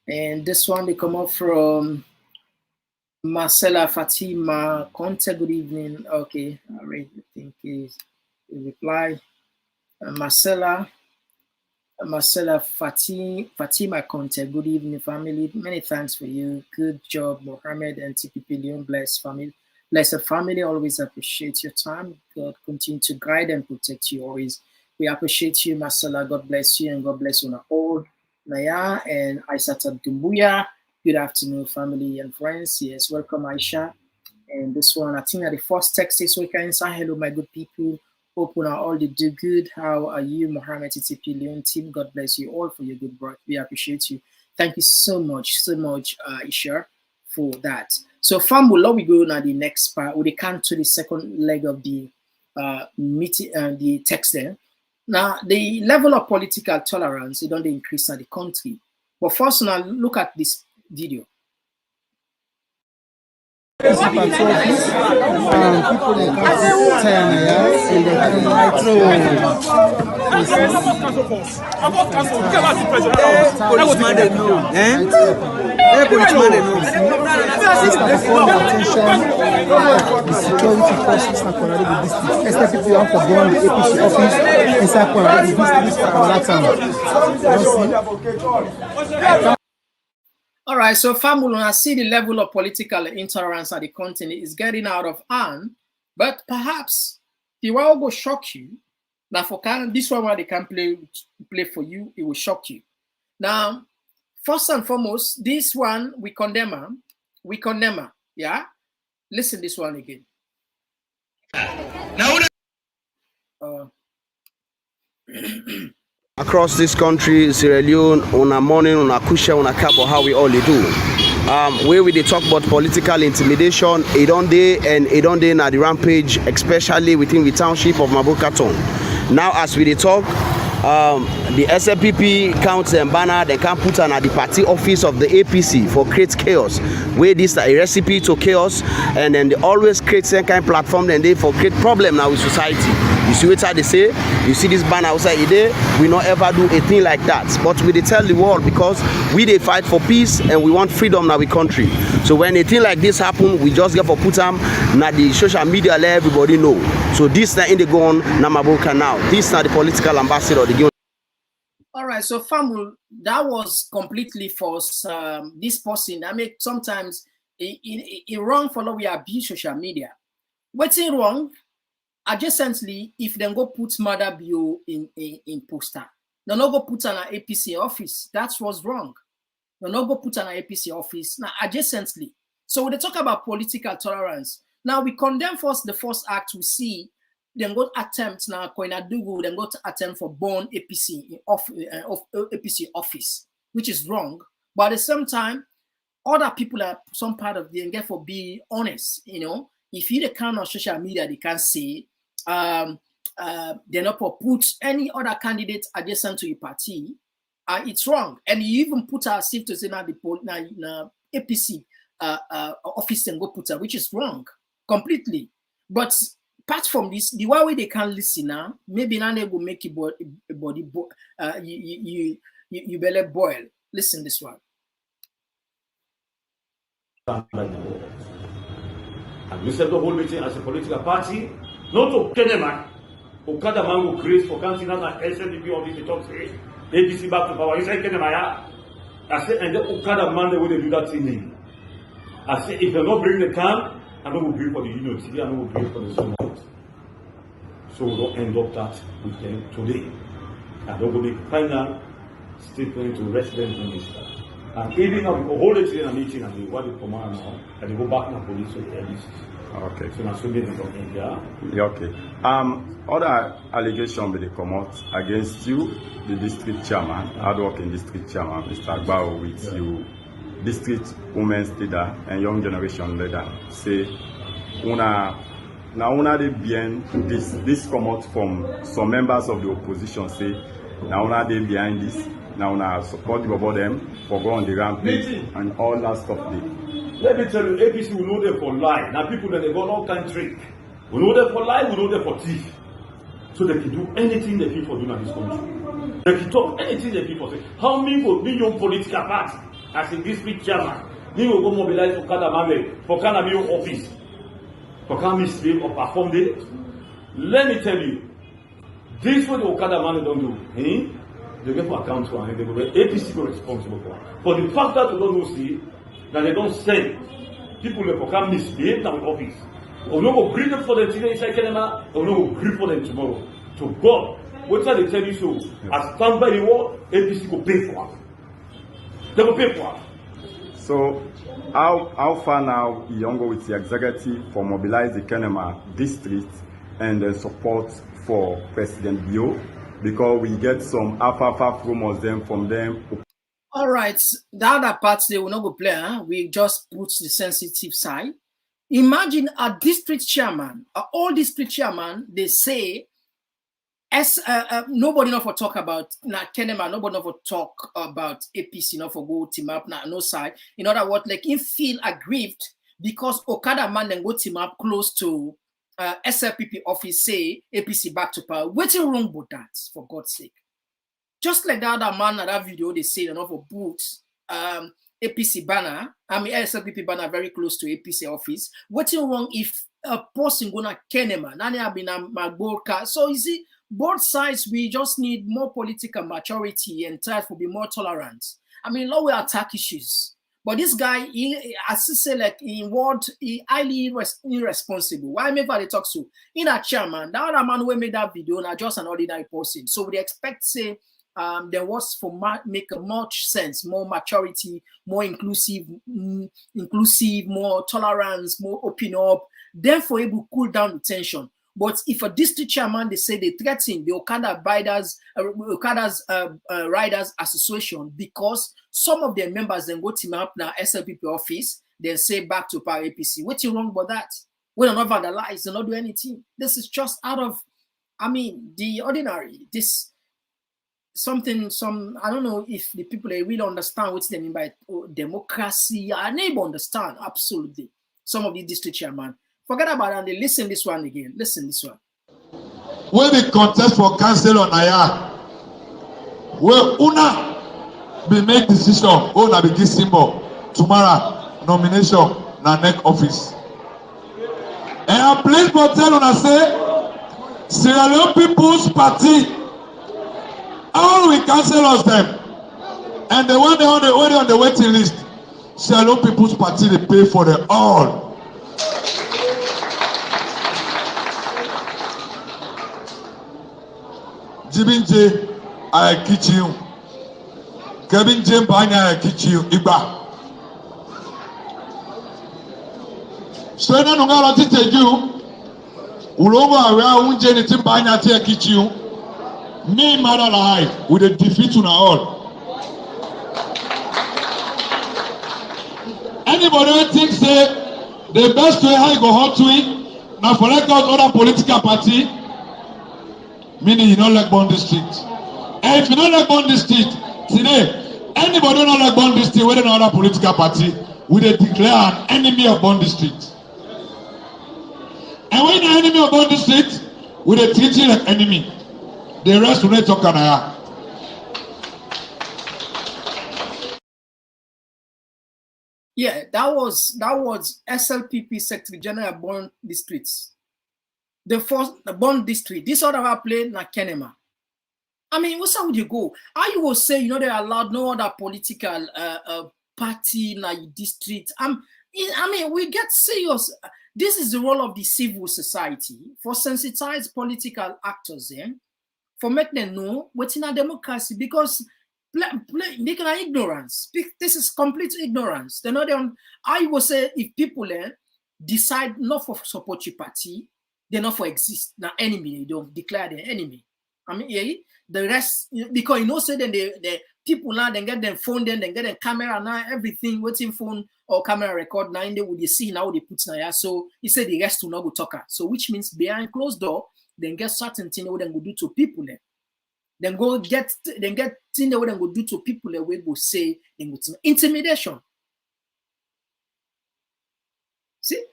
And this one, they come up from Marcela Fatima Conte. Good evening. Okay, I read. I think is the reply. Marcela Fatima Conte. Good evening, family. Many thanks for you. Good job, Mohammed and TPP Leon. Blessed family. Always appreciate your time. God continue to guide and protect you always. We appreciate you, Marcela. God bless you and God bless you all. Naya and Aisha Dumbuya. Good afternoon, family and friends. Yes, welcome, Aisha. And this one, I think at the first text is we can say hello, my good people. Hope you all do good. How are you, Mohammed TTP Leon team? God bless you all for your good work. We appreciate you. Thank you so much, Aisha, for that. So, Famula, we go now the next part. We come to the second leg of the meeting, the text there. Now, the level of political tolerance, it don't increase in the country. But first, now look at this video. People in All right, so family, I see the level of political intolerance at the continent is getting out of hand, but perhaps the world will shock you. Now, for this one where they can play for you, it will shock you. Now, first and foremost, this one we condemn her. Yeah, listen this one again. Across this country, Sierra Leone, on a morning, on a kusha, on a cabo, how we all do. Where we talk about political intimidation, it on day and it on day na the rampage, especially within the township of Mabokaton. Now, as we talk, the SLPP counts and banner, they can put on at the party office of the APC for create chaos. Where this is a recipe to chaos, and then they always create some kind of platform, and they for create problem now with society. You see what they say? You see this banner outside today? We not ever do a thing like that. But we tell the world because we they fight for peace and we want freedom in our country. So when a thing like this happen, we just get for put them na the social media let everybody know. So this na in the go on Namaboka now. This na the political ambassador. All right, so Famul, that was completely false. This person, I mean, sometimes it wrong for we abuse social media. What's it wrong? Adjacently, if they go put mother bio in poster, they not go put an APC office. That's what's wrong. They not go put an APC office now adjacently. So when they talk about political tolerance, now we condemn first the first act. We see then go attempt now Koinadugu, then go to attempt for born APC APC office, which is wrong. But at the same time, other people are some part of the get for be honest. You know, if you the kind of social media, they can say they're not put any other candidate adjacent to your party. It's wrong, and you even put a safe to say now the APC office and go put her, which is wrong completely. But apart from this, the way they can listen now, maybe now they will make your body you belly boil. Listen this one. And we set the whole meeting as a political party, not to Kenema, Okada Mango Grace for Cantina and SNDP office, the top say, ABC back to power. You say Kenema, I said, and the Okada man, they will do that thing. I said, if they not bring the camp, I know we'll bring for the unity, I know we'll bring for the zone. So we don't end up that with them today. And they will make final statement to resident minister. And even now, we will hold it in a meeting and we want to command now, and they go back to the police with the Okay. So now, so they from India. Yeah, okay. Other allegation will come out against you, the district chairman, hardworking district chairman, Mr. Agbao, with you, district women's leader and young generation leader, say, una now una dey behind this come out from some members of the opposition say now una dey behind this, now una support the about them for go on the rampage and all that stuff dey. Let me tell you, APC will know them for lie. Now people that they got all kind of trick. We know them for lie, we know them for thief. So they can do anything they feel for doing in this country. They can talk anything they feel for say. How many will be your political party as a district chairman? They will go mobilize for Kadamame, for Kanamio office, for Kami slave or perform there. Let me tell you, this is what the Okada man don't do. Eh? They get for account to and they go APC go responsible for the fact that we don't know see that they don't send people that can misbehave now in office. Or no go bring them for them today inside Kenema, or no go grieve for them tomorrow. To God, what they tell you so? As stand by the war, APC go pay for it. They will pay for it. So how far now Iyongo with the executive for mobilize the Kenema district and then support for President Bio, because we get some alpha rumors them from them. All right, the other parts they will not go play. Huh? We just put the sensitive side. Imagine a district chairman, all district chairman, they say, as nobody not for talk about Kenema, nobody not for talk about APC, not for go team up, no side. In other words, like him feel aggrieved because Okada man then go team up close to SLPP office, say APC back to power. What's wrong with that, for God's sake? Just like the other man in that video, they say enough of boots, APC banner, SLPP banner very close to APC office. What's wrong if a person gonna Kenema? Nani have been a Magborka. So you see, both sides, we just need more political maturity and try to be more tolerant. I mean, law will attack issues. But this guy, as I say, like in word, he highly irresponsible. Why maybe they talk to in a chairman? The other man who made that video, not just an ordinary person. So we expect, say, there was for make much sense, more maturity, more inclusive, more tolerance, more open up. Therefore, it will cool down the tension. But if a district chairman, they say they threaten the Okada's Riders Association because some of their members then go team up now SLPP office, then say back to power APC. What's wrong about that? We don't vandalize, they don't do anything. This is just out of, the ordinary. This I don't know if the people they really understand what they mean by democracy. I never understand absolutely. Some of the district chairman. Forget about it and they listen this one again. Listen this one. When we contest for council on Aya, where una be make decision, una be give symbol tomorrow nomination na next office. And I please but tell una say Sierra Leone People's Party, all we cancel us them, and the one they on the waiting list, Sierra Leone People's Party they pay for them all. Jibin J, I kitch you. Kevin J, I kitch you. Igba. So I don't know what to tell you. Ulova, we are unje ni timbanya te kitch you. Me mother lie with a defeat on all. Anybody who thinks the best way how you go hot to it now for like other political party. Meaning you don't like Bond District. And if you don't like Bond District, today, anybody who don't like Bond District, whether another political party, will they declare an enemy of Bond District. And when the enemy of Bond District, will they treat you like enemy. The rest will not talk on her. Yeah, that was SLPP Secretary General Bond Districts. The Bond District. This other play na Kenema. What's how would you go? How you will say they allowed no other political party na district? We get serious. This is the role of the civil society for sensitize political actors for make them know what's in a democracy because they can ignorance. This is complete ignorance. They're not on. I will say if people decide not for support your party, they not for exist. Now enemy, they don't declare their enemy. I mean, yeah, the rest, because you know, say then the people now then get them phone, then get them camera now, everything, waiting phone or camera record now, and they would see now they put now. Yeah. So he said the rest will not go talk. So which means behind closed door, then get certain thing what then go do to people then. Then get thing that what then go do to people that we go say then go to intimidation. See?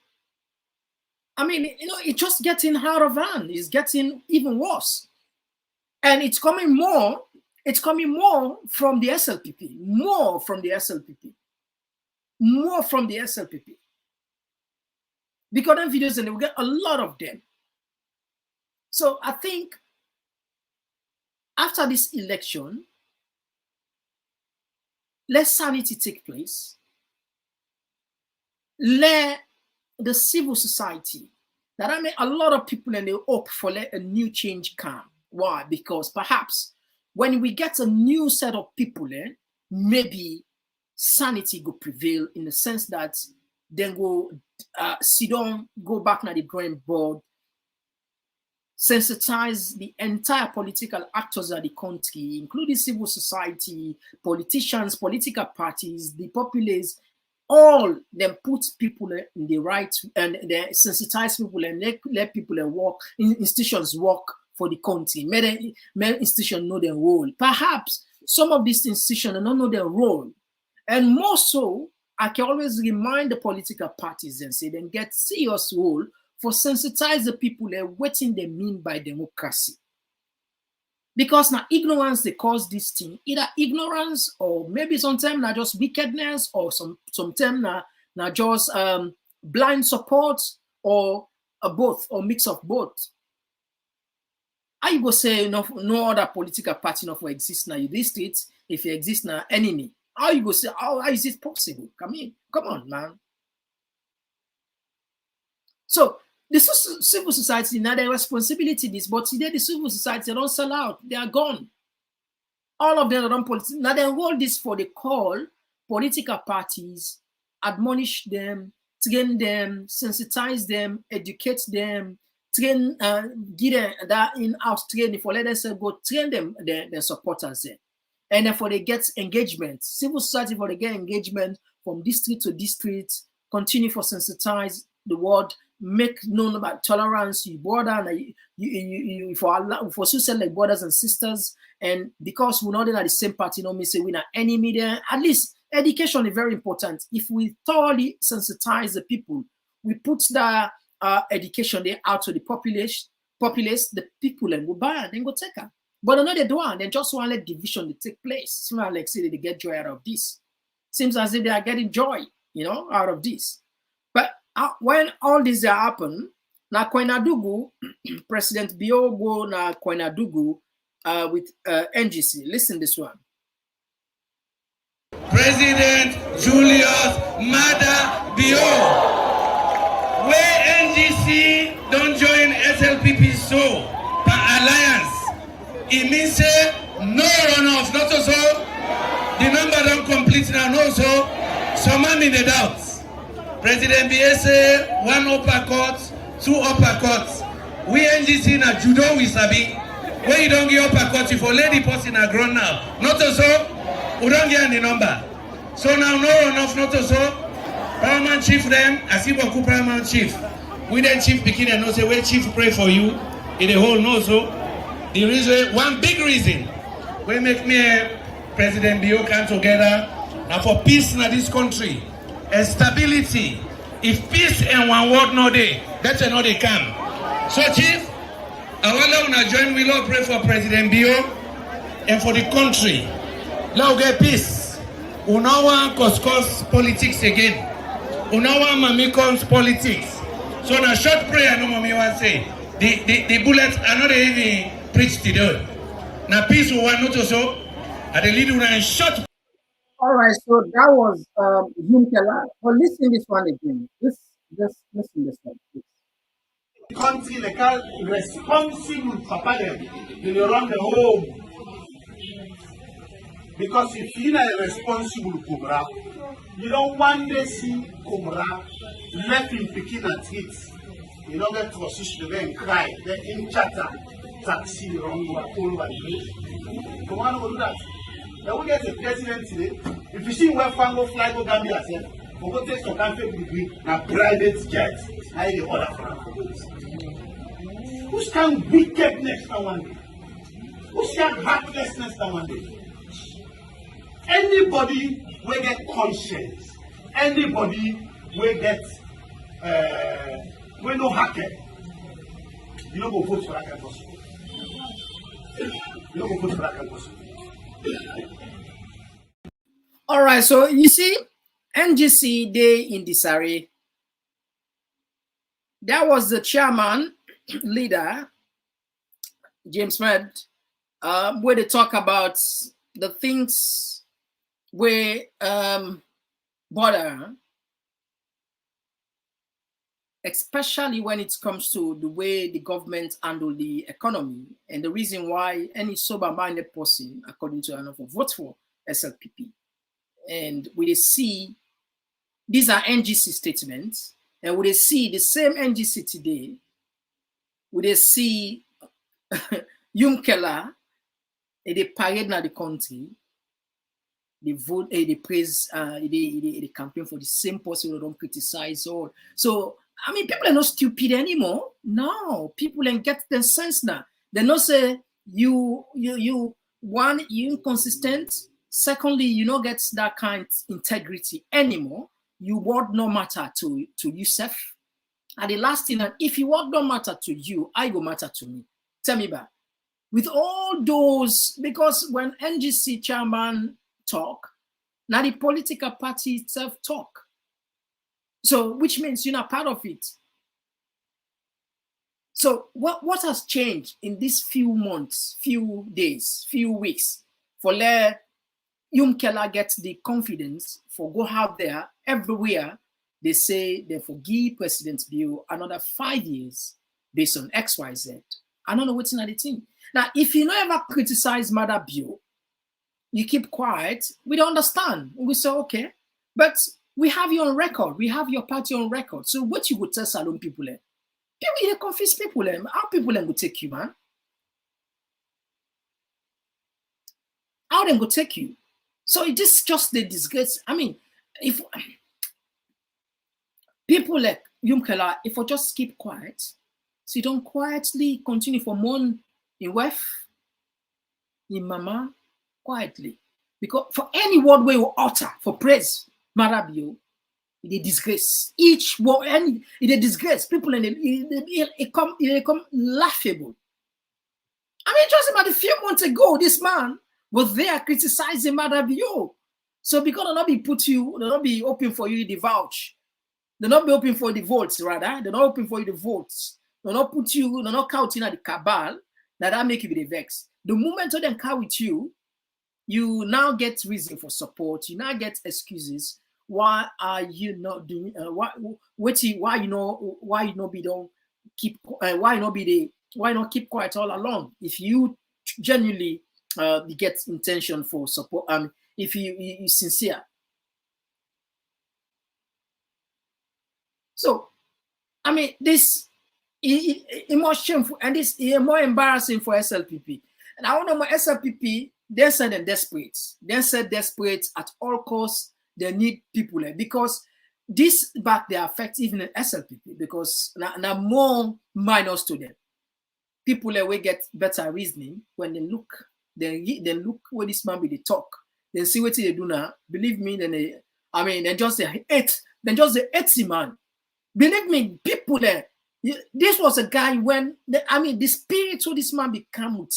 I mean, you know, it's just getting out of hand. It's getting even worse. And it's coming more from the SLPP, more from the SLPP. Because them videos, and they will get a lot of them. So I think after this election, let sanity take place. Let the civil society, that I mean, a lot of people and they hope for let a new change come. Why? Because perhaps when we get a new set of people, maybe sanity will prevail in the sense that then go sit down, go back to the drawing board, sensitize the entire political actors of the country, including civil society, politicians, political parties, the populace, all them put people in the right and they sensitize people and let people work, institutions work for the country. Many institutions know their role. Perhaps some of these institutions don't know their role. And more so, I can always remind the political parties and say then get serious role for sensitize the people what they mean by democracy. Because now ignorance they cause this thing, either ignorance or maybe sometimes not just wickedness or sometimes not just blind support or both or mix of both. How you go say no other political party not for exist now in this state if you exist now enemy? How you go say how is it possible? Come on, man. So the civil society now their responsibility this, but today the civil society they don't sell out, they are gone. All of them are done politics. Now they hold this for the call, political parties, admonish them, train them, sensitize them, educate them, train, give them that in-house training for let them say go train them, their supporters there. And then for they get engagement, civil society for they get engagement from district to district, continue for sensitize the world, make known about tolerance, you border, you for social like brothers and sisters, and because we're not in the same party, no me say we're not enemy there. At least education is very important. If we thoroughly sensitize the people, we put the education there out to the populace, the people and go buy and then go take her. But another door, they just want to let division to take place. Seems like say they get joy out of this. Seems as if they are getting joy, out of this. But when all this happen, na Koinadugu, President Bio go na Koinadugu with NGC. Listen this one. President Julius Mada Bio, where NGC don't join SLPP so per alliance, it means say no runoff, not so. The number don't complete now, no so. Some man in the doubts. President BSA, 1 upper court, 2 upper courts. We NGC na judo we sabi. When you don't get upper court, if a lady person are grown now, not so, we don't get any number. So now no runoff, not so. Paramount chief them, Asiboku Paramount chief. We then chief begin and no say, where chief pray for you, in the whole no so. The reason, one big reason, we make me President Bio come together and for peace in this country. And stability. If peace and one word no day, that's not they come. So chief, I want to join we Lord pray for President Bio and for the country. Now get peace. We no want cause politics again. We no want mamikons politics. So now short prayer no mommy want say. The bullets are not even preached today. Now peace we want not so. At the leader and short. All right, so that was Yunkela. Well, listen this one again. Just listen this one, please. Country like responsible papa them, you run the home. Because if you're not a responsible Cobra, you don't want to see Cobra left in picking at it. You don't get to assist them and cry, they're in chatter. taxi around all over the place. Come on, do that. Now we get a president today. If you see where Fango fly go Gambia, for go take some country degree, a private jet, I the order for those. Who's can wickedness now one day? Who's can heartlessness now one day? Anybody will get conscience. Anybody will get will no hacker. You don't go vote for that kind of person. You don't go vote for that kind of person. All right, so you see, NGC Day in Disarray. That was the chairman, leader, James Med, where they talk about the things where border, especially when it comes to the way the government handle the economy, and the reason why any sober-minded person, according to another, vote for SLPP. And we see these are NGC statements, and we see the same NGC today. We see Keller, they parade in the country, they vote, they praise, they campaign for the same person who don't criticize all. So I mean, people are not stupid anymore. No, people ain't get their sense now. They not say you one, you inconsistent. Secondly, you don't get that kind of integrity anymore. You word no matter to yourself. And the last thing, and if you word no matter to you, I go matter to me. Tell me about with all those, because when NGC chairman talk, now the political party itself talk. So, which means you're not part of it. So, what has changed in these few months, few days, few weeks for let Keller get the confidence for go out there everywhere? They say they forgive President Bill another 5 years based on XYZ. I don't know what's in the thing. Now, if you don't ever criticize Mother Bill, you keep quiet, we don't understand. We say, okay, but we have you on record. We have your party on record. So what you would tell Salon people? People, you confuse people. How people will take you, man? How they go take you? So it is just the disgrace. I mean, if people like Keller, if we just keep quiet, so you don't quietly continue for month in wife, in mama, quietly. Because for any word we will utter for praise, Marabio, it disgrace. Each word, and it disgrace. People in it come laughable. I mean, just about a few months ago, this man was there criticizing Marabio. So because they'll not be put you, they'll not be open for you the vouch. They'll not be open for the votes, rather. They're not open for you the votes. They'll not put you, they're not counting at the cabal. That make you be the vex. The moment they count with you, you now get reason for support. You now get excuses. Why are you not doing? Why you not be don't keep? Why not keep quiet all along? If you genuinely get intention for support, if you sincere. So, I mean, this is more shameful and this is more embarrassing for SLPP. And I want to know SLPP. They said they're desperate. They said desperate at all costs. They need people because this back they affect even the SLPP because now more minus to them. People will get better reasoning when they look. They look where this man be they talk. Then see what they do now. Believe me, then they just say hate. Then just the 80 man. Believe me, people there. This was a guy when the spirit of this man became with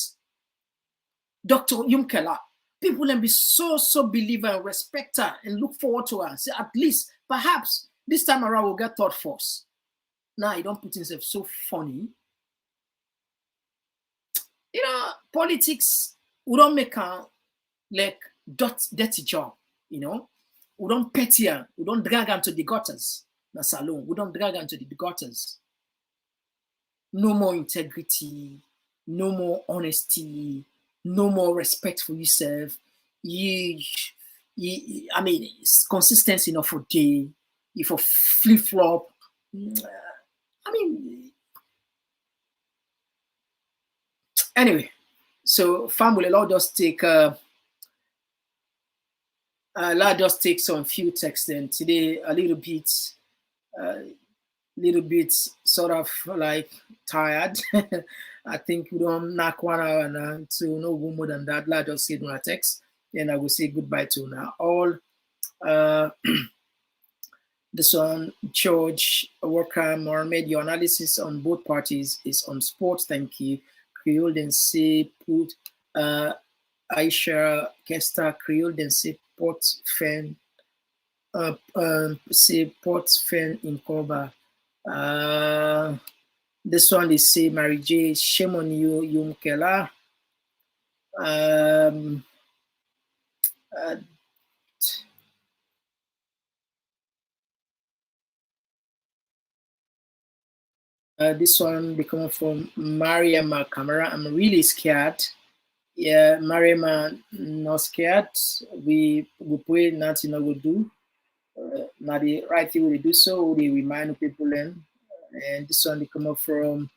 Dr. Keller. People can be so believer and respect her and look forward to her. Say at least, perhaps this time around we'll get thought first. Now he don't put himself so funny. You know, politics, we don't make a like dirty job, you know. We don't petty her, we don't drag her to the gutters. That's alone. We don't drag her to the gutters. No more integrity, no more honesty, no more respect for yourself. It's consistency enough for day. If a flip-flop, Anyway, so family, let us take some few texts then today, a little bit sort of like tired. I think we don't knock 1 hour now, so no more than that. Let us say my text, and I will say goodbye to now all. This one, George Walker Mohammed, your analysis on both parties is on sports. Thank you. Creole then say put Aisha Kesta Creole then say port fan in cover. This one they say Mary J, shame on you, Yumkela. This one they come from Mariam Camera. I'm really scared. Yeah, Mariam not scared. We pray nothing will do. Now the right thing we do so they remind people then. And this one they come up from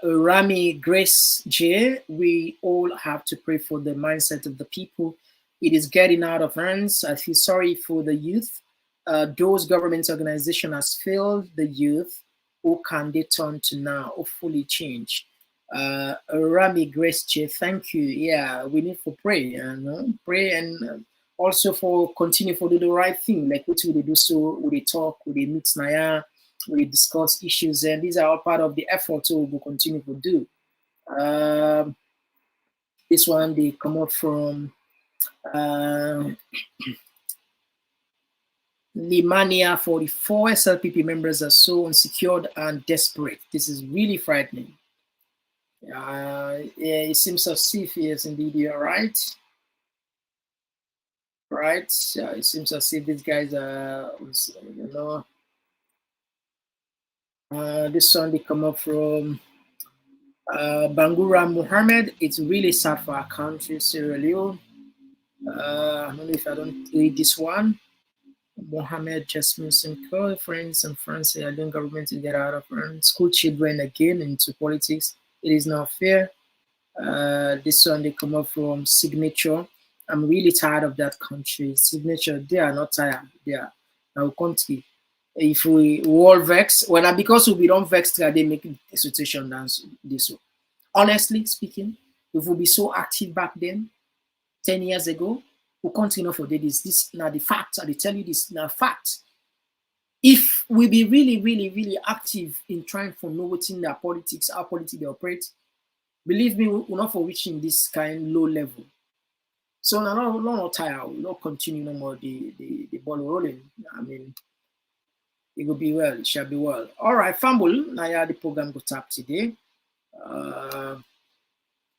Rami Grace J. We all have to pray for the mindset of the people. It is getting out of hands. I feel sorry for the youth. Those government organization has failed the youth. Who can they turn to now? Hopefully change. Rami Grace J. Thank you. Yeah, we need for pray and pray and also for continue for do the right thing. Like what we do so, we talk, we meet Naya, we discuss issues, and these are all part of the effort so we will continue to do. This one they come up from Limania 44. SLPP members are so unsecured and desperate. This is really frightening. Yeah, it seems as if yes, indeed, you're right. Right? It seems as if these guys are, this one they come up from Bangura Muhammad. It's really sad for our country, Sierra Leone. I don't know if I don't read this one. Mohammed Jasmine Sinclair, friends and friends say I don't government to get out of school children again into politics. It is not fair. This one they come up from Signature. I'm really tired of that country. Signature, they are not tired. They are now country. If we all vex, well, because we don't vex, they make the situation dance this way. Honestly speaking, if we be so active back then, 10 years ago, we continue for this. Now the fact, I tell you this now fact. If we be really active in trying to know what's in their politics, how politics they operate, believe me, we're not for reaching this kind low level. So now not tired, we'll not continue no more the ball rolling. I mean, it will be well, it shall be well. All right, Fumble, now the program go tap today.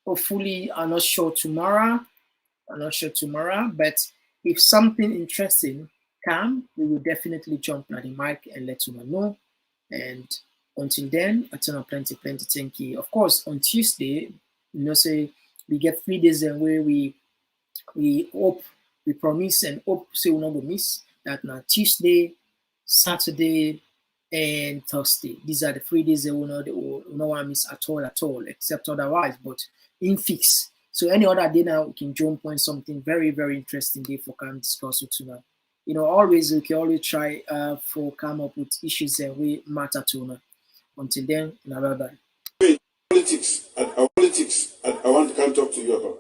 Hopefully, I'm not sure tomorrow, but if something interesting come, we will definitely jump on the mic and let you know. And until then, I turn on plenty, thank you. Of course, on Tuesday, say we get 3 days and where we hope, we promise and hope say we're not going to miss that now Tuesday, Saturday, and Thursday. These are the 3 days that we no one miss at all, except otherwise, but in fix. So any other day now, we can jump on something very interesting day for can discuss with you now. Always we can always try for come up with issues that we matter to now. Until then, bye-bye. Politics, I want to come talk to you about.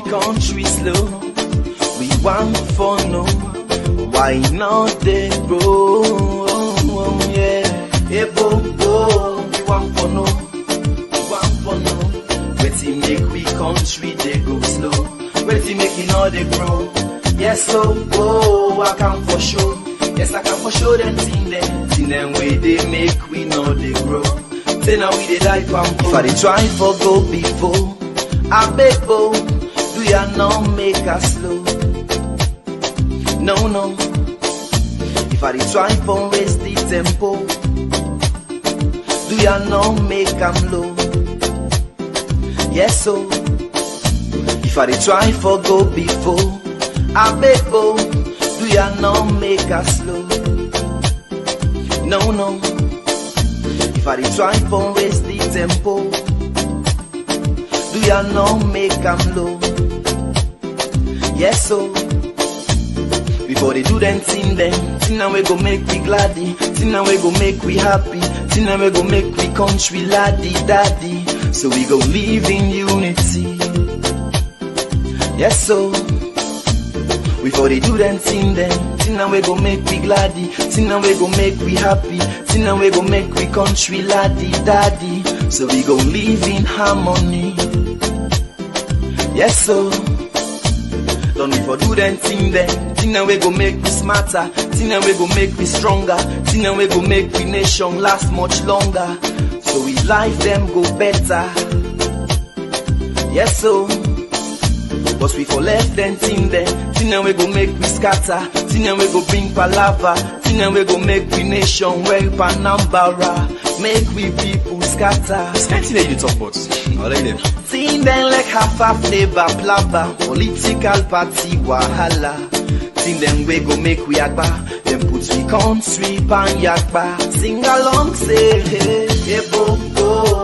Country slow, we want for no. Why not they grow? Yeah, hey, bo, we want for no. Waiting make we country they go slow. Waiting make it all they grow. Yes, so I can for sure. Yes, I can for sure them thing them way they make we know they grow. Say now we dey die pampo. If I dey try for go before, I beg bo, do ya not make us slow? No, no. If I dey try for raise the tempo, do ya not make am low? Yes, so. If I dey try for go before, I beg bo, do ya not make us slow? No, no. If I dey try for raise the tempo, do ya not make am low? Yes, so. Before they do them thing now we go make we gladdy, thing now we go make we happy, thing now we go make we country laddie daddy. So we go live in unity. Yes, so. Before they do them thing now we go make we gladdy, thing now we go make we happy, thing now we go make we country laddie daddy. So we go live in harmony. Yes, so. Don't we for do them thing now we go make we smarter, thing now we go make we stronger, thing now we go make we nation last much longer. So we life them go better. Yes, so. But we for left them thing now we go make we scatter, thing now we go bring palava, thing now we go make we nation well panambara, make we people scatter. This kind of thing that you talk about, I like them. Thing them like half flavor plava, political party wahala. Thing them we go make we agba, them put we country pan yakba. Sing along say hey, hey, bo, bo.